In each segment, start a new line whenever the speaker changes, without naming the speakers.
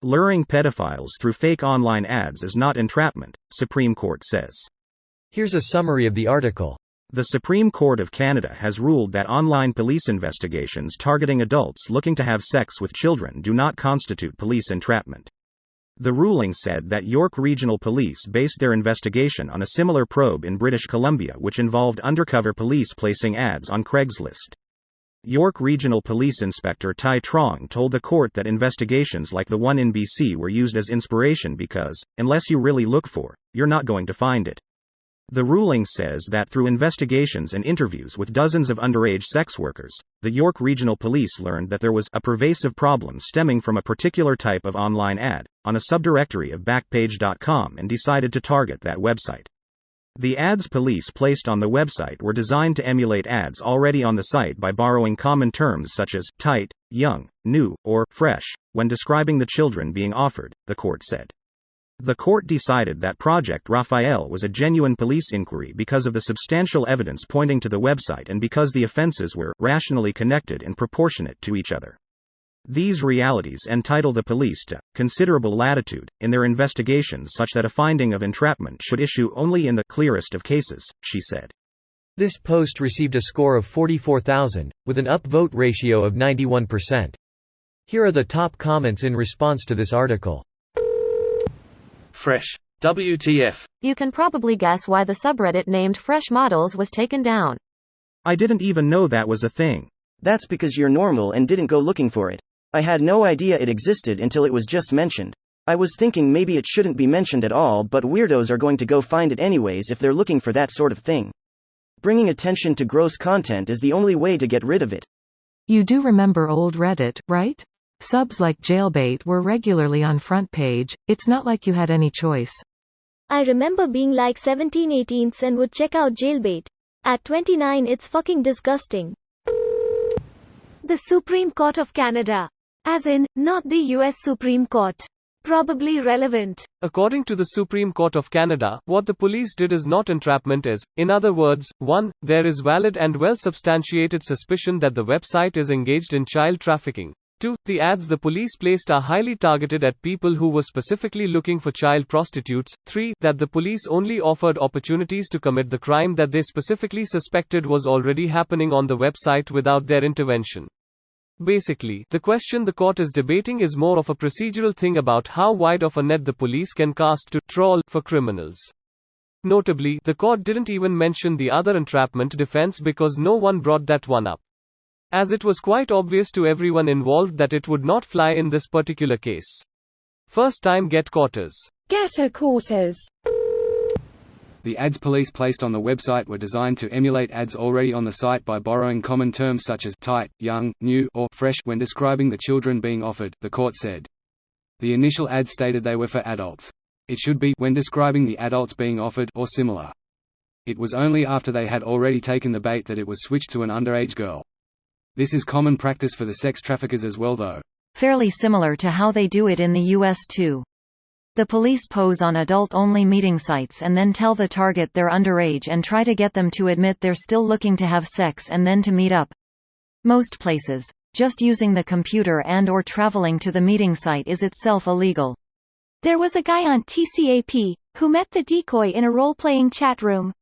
Luring pedophiles through fake online ads is not entrapment, Supreme Court says.
Here's a summary of the article.
The Supreme Court of Canada has ruled that online police investigations targeting adults looking to have sex with children do not constitute police entrapment. The ruling said that York Regional Police based their investigation on a similar probe in British Columbia which involved undercover police placing ads on Craigslist. York Regional Police Inspector Tai Trong told the court that investigations like the one in BC were used as inspiration because, unless you really look for, you're not going to find it. The ruling says that through investigations and interviews with dozens of underage sex workers, the York Regional Police learned that there was a pervasive problem stemming from a particular type of online ad on a subdirectory of Backpage.com and decided to target that website. The ads police placed on the website were designed to emulate ads already on the site by borrowing common terms such as tight, young, new, or fresh when describing the children being offered, the court said. The court decided that Project Raphael was a genuine police inquiry because of the substantial evidence pointing to the website and because the offenses were rationally connected and proportionate to each other. These realities entitle the police to considerable latitude in their investigations such that a finding of entrapment should issue only in the clearest of cases, she said.
This post received a score of 44,000, with an upvote ratio of 91%. Here are the top comments in response to this article.
Fresh. WTF.
You can probably guess why the subreddit named Fresh Models was taken down.
I didn't even know that was a thing.
That's because you're normal and didn't go looking for it. I had no idea it existed until it was just mentioned. I was thinking maybe it shouldn't be mentioned at all, but weirdos are going to go find it anyways if they're looking for that sort of thing. Bringing attention to gross content is the only way to get rid of it.
You do remember old Reddit, right? Subs like Jailbait were regularly on front page. It's not like you had any choice.
I remember being like 17-18s and would check out Jailbait. At 29 it's fucking disgusting. The Supreme Court of Canada. As in, not the US Supreme Court. Probably relevant.
According to the Supreme Court of Canada, what the police did is not entrapment is, in other words, 1. There is valid and well-substantiated suspicion that the website is engaged in child trafficking. 2. The ads the police placed are highly targeted at people who were specifically looking for child prostitutes. 3. That the police only offered opportunities to commit the crime that they specifically suspected was already happening on the website without their intervention. Basically, the question the court is debating is more of a procedural thing about how wide of a net the police can cast to trawl for criminals. Notably, the court didn't even mention the other entrapment defense because no one brought that one up, as it was quite obvious to everyone involved that it would not fly in this particular case. First time get quarters.
Getter quarters.
The ads police placed on the website were designed to emulate ads already on the site by borrowing common terms such as tight, young, new, or fresh when describing the children being offered, the court said. The initial ad stated they were for adults. It should be when describing the adults being offered or similar. It was only after they had already taken the bait that it was switched to an underage girl. This is common practice for the sex traffickers as well though.
Fairly similar to how they do it in the US too. The police pose on adult-only meeting sites and then tell the target they're underage and try to get them to admit they're still looking to have sex and then to meet up. Most places, just using the computer and/or traveling to the meeting site is itself illegal.
There was a guy on TCAP who met the decoy in a role-playing chat room.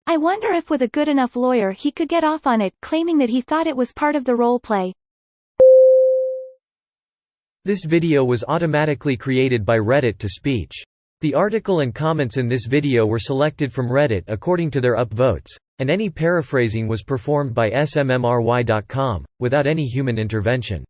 I wonder if with a good enough lawyer he could get off on it, claiming that he thought it was part of the role-play.
This video was automatically created by Reddit to speech. The article and comments in this video were selected from Reddit according to their upvotes, and any paraphrasing was performed by smmry.com, without any human intervention.